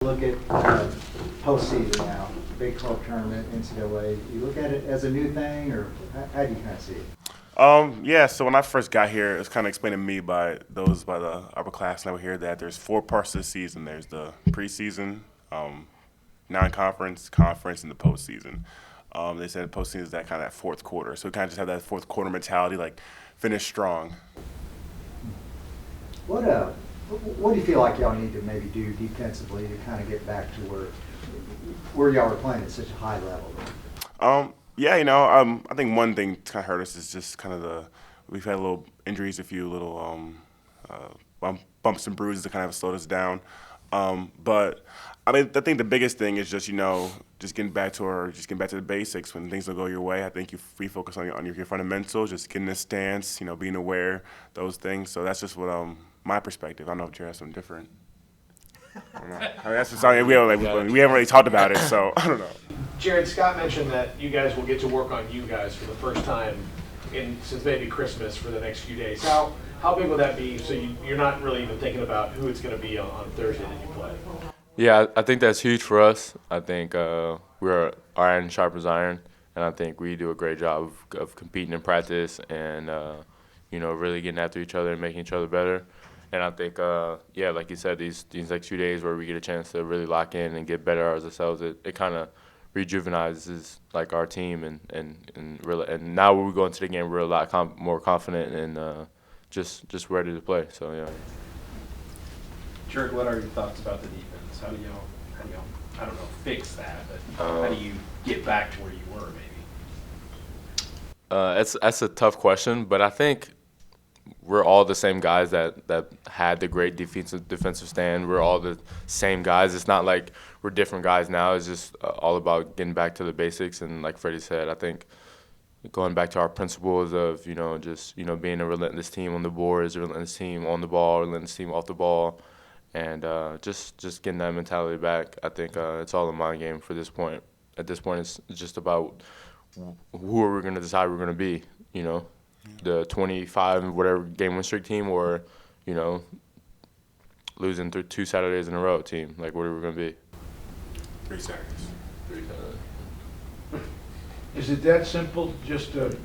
look at postseason now, Big 12 tournament, NCAA, you look at it as a new thing, or how do you kind of see it? Yeah, so when I first got here, it was kind of explained to me by those by the upperclassmen over here that there's 4 parts to the season. There's the preseason, non-conference, conference, and the postseason. They said postseason is that kind of that fourth quarter. So we kind of just have that fourth quarter mentality, like finish strong. What do you feel like y'all need to maybe do defensively to kind of get back to where y'all were playing at such a high level? Yeah, I think one thing to kind of hurt us is just kind of we've had little injuries, a few little bumps and bruises that kind of slowed us down. But I mean, I think the biggest thing is just just getting back to the basics. When things don't go your way, I think you refocus on your fundamentals, just getting a stance, being aware, those things. So that's just what my perspective. I don't know if Jared has something different. I don't know. I mean, that's just something we haven't really talked about it, so I don't know. Jared, Scott mentioned that you guys will get to work on you guys for the first time since maybe Christmas for the next few days. How big will that be? So you're not really even thinking about who it's going to be on Thursday that you play? Yeah, I think that's huge for us. I think we're iron sharp as iron, and I think we do a great job of competing in practice and really getting after each other and making each other better. And I think, like you said, these next few days where we get a chance to really lock in and get better as ourselves, it kind of rejuvenizes like our team and now when we go into the game, we're a lot more confident and just ready to play. So yeah. Jared, what are your thoughts about the defense? How do y'all I don't know, fix that, but how do you get back to where you were maybe? That's a tough question, but I think we're all the same guys that had the great defensive stand. We're all the same guys. It's not like we're different guys now. It's just all about getting back to the basics. And like Freddie said, I think going back to our principles of being a relentless team on the boards, a relentless team on the ball, a relentless team off the ball, and just getting that mentality back. I think it's all a mind game for this point. At this point, it's just about who are we going to decide we're going to be. The 25 whatever game win streak team, or losing 2 Saturdays in a row team. Like, what are we going to be? 3 Saturdays. Is it that simple just to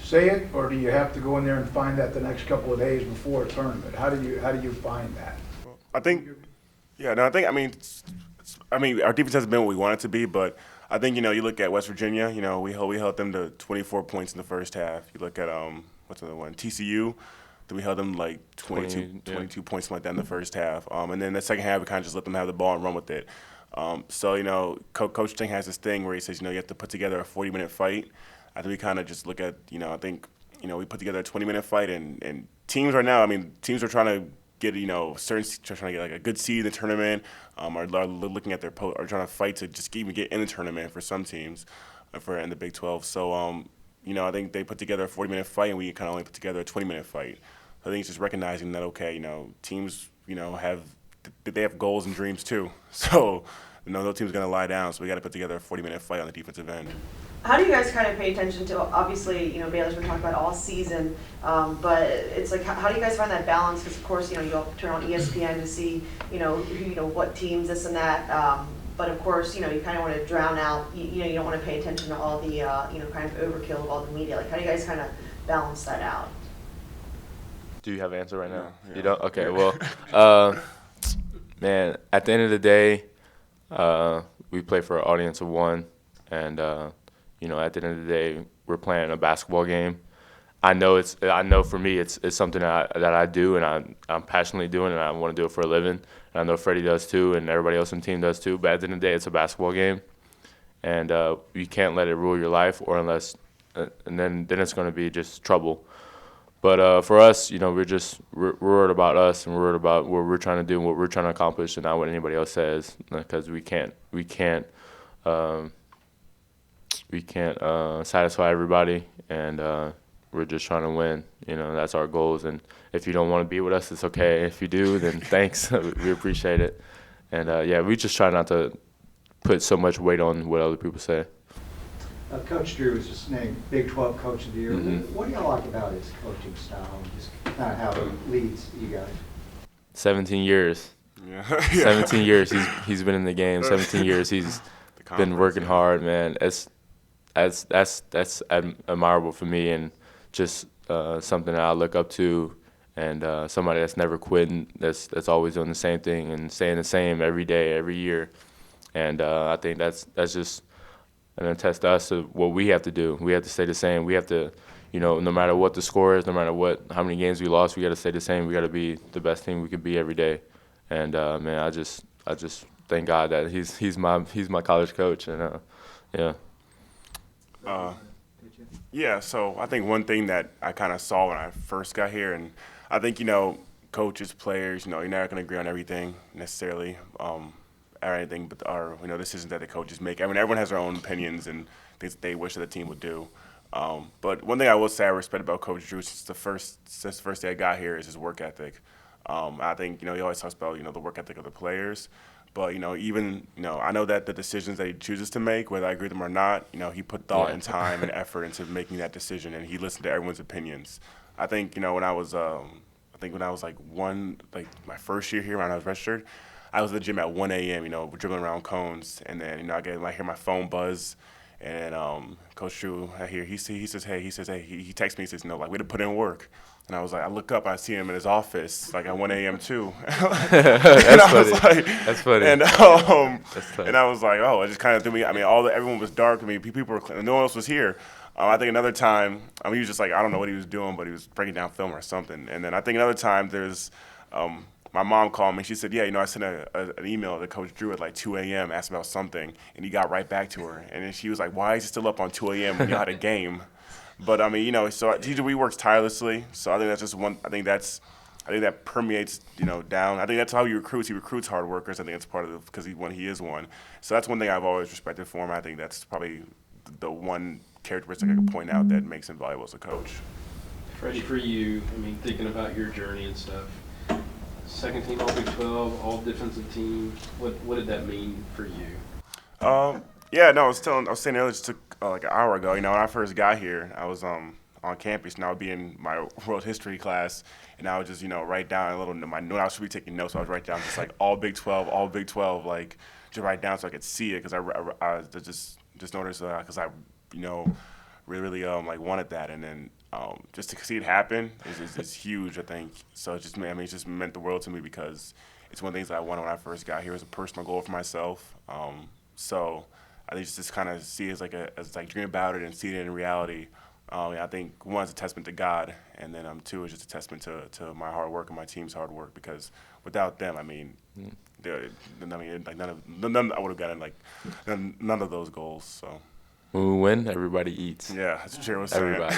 say it, or do you have to go in there and find that the next couple of days before a tournament? How do you find that? I mean, our defense hasn't been what we want it to be, but I think, you look at West Virginia, we held them to 24 points in the first half. You look at, what's the other one, TCU, we held them like 22 points, something like that in the first half. And then the second half, we kind of just let them have the ball and run with it. So, Coach Ting has this thing where he says, you have to put together a 40-minute fight. I think we kind of just look at, I think, we put together a 20-minute fight, and teams right now, teams are trying to get, trying to get like a good seed in the tournament, are looking at are trying to fight to just even get in the tournament for some teams, in the Big 12. So, I think they put together a 40-minute fight, and we kind of only put together a 20-minute fight. So I think it's just recognizing that, okay, teams, they have goals and dreams too. So, no team's going to lie down. So we got to put together a 40-minute fight on the defensive end. How do you guys kind of pay attention to, obviously, Baylor's been talking about all season, but it's like, how do you guys find that balance? Because, of course, you'll turn on ESPN to see, what teams, this and that. But, of course, you kind of want to drown out, you don't want to pay attention to all the, kind of overkill of all the media. Like, how do you guys kind of balance that out? Do you have an answer right now? Yeah. You don't? Okay, well, man, at the end of the day, we play for an audience of one, and at the end of the day, we're playing a basketball game. I know for me, it's something that I do, and I'm passionately doing, and I want to do it for a living. And I know Freddie does too, and everybody else on the team does too. But at the end of the day, it's a basketball game, and you can't let it rule your life, or unless, and then it's going to be just trouble. But for us, we're worried about us, and we're worried about what we're trying to do and what we're trying to accomplish, and not what anybody else says, because we can't satisfy everybody, and we're just trying to win. That's our goals. And if you don't want to be with us, it's okay. If you do, then thanks. We appreciate it. And we just try not to put so much weight on what other people say. Coach Drew was just named Big 12 Coach of the Year. Mm-hmm. What do y'all like about his coaching style, and just kind of how he leads you guys? 17 years. Yeah. 17 years he's been in the game. 17 years he's been working hard, man. That's admirable for me, and just something that I look up to, and somebody that's never quitting, that's always doing the same thing and saying the same every day, every year. And I think that's just an attest to us of what we have to do. We have to stay the same. We have to, no matter what the score is, no matter how many games we lost, we got to stay the same. We got to be the best team we could be every day. And man, I just thank God that he's my college coach, and yeah. Yeah, so I think one thing that I kind of saw when I first got here, and I think, coaches, players, you're not going to agree on everything necessarily, or anything, but decisions that the coaches make. I mean, everyone has their own opinions and things that they wish that the team would do. But one thing I will say I respect about Coach Drew since the first day I got here is his work ethic. I think, he always talks about, the work ethic of the players. But, even, I know that the decisions that he chooses to make, whether I agree with them or not, he put thought and time and effort into making that decision, and he listened to everyone's opinions. I think, when I was my first year here when I was registered, I was at the gym at 1 a.m., dribbling around cones, and then, I hear my phone buzz, and Coach Drew, I hear, he says, hey, he texts me, he says, we had to put in work. And I was like, I look up, I see him in his office, like at 1 a.m. too. That's funny. And That's funny. and I was like, oh, it just kind of threw me. I mean, everyone was dark. I mean, people were, no one else was here. I think another time, he was just like, I don't know what he was doing, but he was breaking down film or something. And then I think another time, there's my mom called me. She said, yeah, I sent an email to Coach Drew at like 2 a.m. asked about something, and he got right back to her. And then she was like, why is he still up on 2 a.m. when you had a game? But I mean, so TJ works tirelessly. So I think that's just one. I think that permeates, down. I think that's how he recruits. He recruits hard workers. I think that's part of because he is one. So that's one thing I've always respected for him. I think that's probably the one characteristic I could point out that makes him valuable as a coach. Freddie, for you, I mean, thinking about your journey and stuff, second team All Big 12, all defensive team. What did that mean for you? Yeah, no, I was saying earlier, just like an hour ago, when I first got here, I was on campus, and I would be in my world history class, and I would just, write down a little, my note, I should be taking notes, so I would write down just like all Big 12, like just write down so I could see it, because I just noticed, because I, really like wanted that, and then just to see it happen is huge, I think. So it just meant the world to me, because it's one of the things that I wanted when I first got here as a personal goal for myself. So I think just kind of see it as dream about it and see it in reality. I think one is a testament to God, and then two is just a testament to my hard work and my team's hard work, because without them, I would have gotten none of those goals. So When we win, everybody eats. yeah, that's what Jared was saying. Everybody.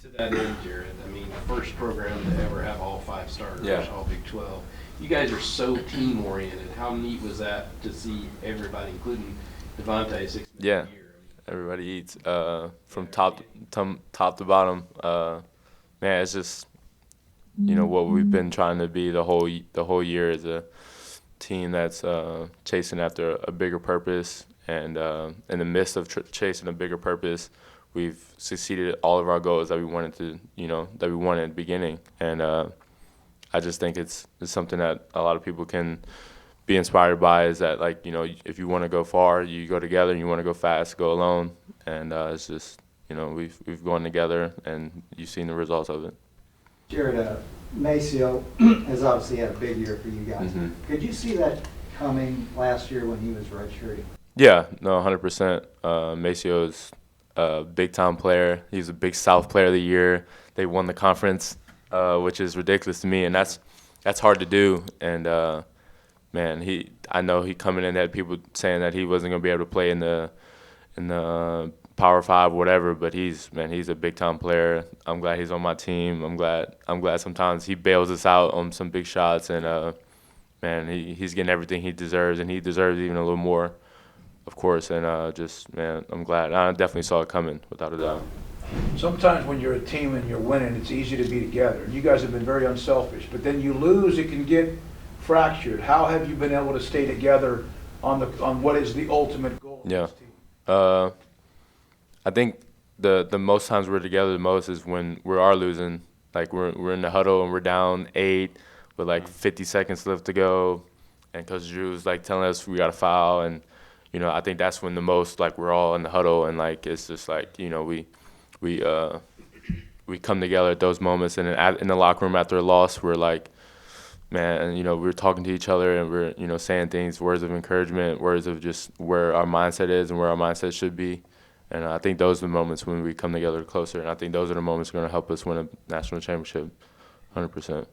To that end, Jared, I mean, first program to ever have all 5 starters, Yeah. all Big 12. You guys are so team-oriented. How neat was that to see everybody, including Devontae, 6 Yeah. a year? Everybody eats from top to bottom. Man, it's just what we've been trying to be the whole year is a team that's chasing after a bigger purpose, and in the midst of chasing a bigger purpose, we've succeeded at all of our goals that we wanted to that we wanted at the beginning, and I just think it's something that a lot of people can be inspired by, is that if you want to go far, you go together, and you want to go fast, go alone, and it's just we've gone together, and you've seen the results of it. Jared, Maceo has obviously had a big year for you guys. Mhm. Could you see that coming last year when he was redshirting? Yeah, no, 100%. Maceo is a big-time player. He's a Big South Player of the Year. They won the conference, which is ridiculous to me, and that's hard to do. And man, I know he coming in had people saying that he wasn't gonna be able to play in the Power 5, whatever. But he's a big-time player. I'm glad he's on my team. I'm glad sometimes he bails us out on some big shots, and man, he's getting everything he deserves, and he deserves even a little more, of course. And man, I'm glad. I definitely saw it coming, without a doubt. Sometimes when you're a team and you're winning, it's easy to be together. You guys have been very unselfish, but then you lose, it can get fractured. How have you been able to stay together on what is the ultimate goal of Yeah. this team? I think the most times we're together the most is when we are losing. Like we're in the huddle and we're down 8 with like 50 seconds left to go, and Coach Drew was like telling us we got to foul, and you know, I think that's when the most like we're all in the huddle, and like it's just like, you know, we come together at those moments, and then in the locker room after a loss, we're like, man, you know, we're talking to each other, and we're, you know, saying things, words of encouragement, words of just where our mindset is and where our mindset should be. And I think those are the moments when we come together closer, and I think those are the moments going to help us win a national championship, 100%.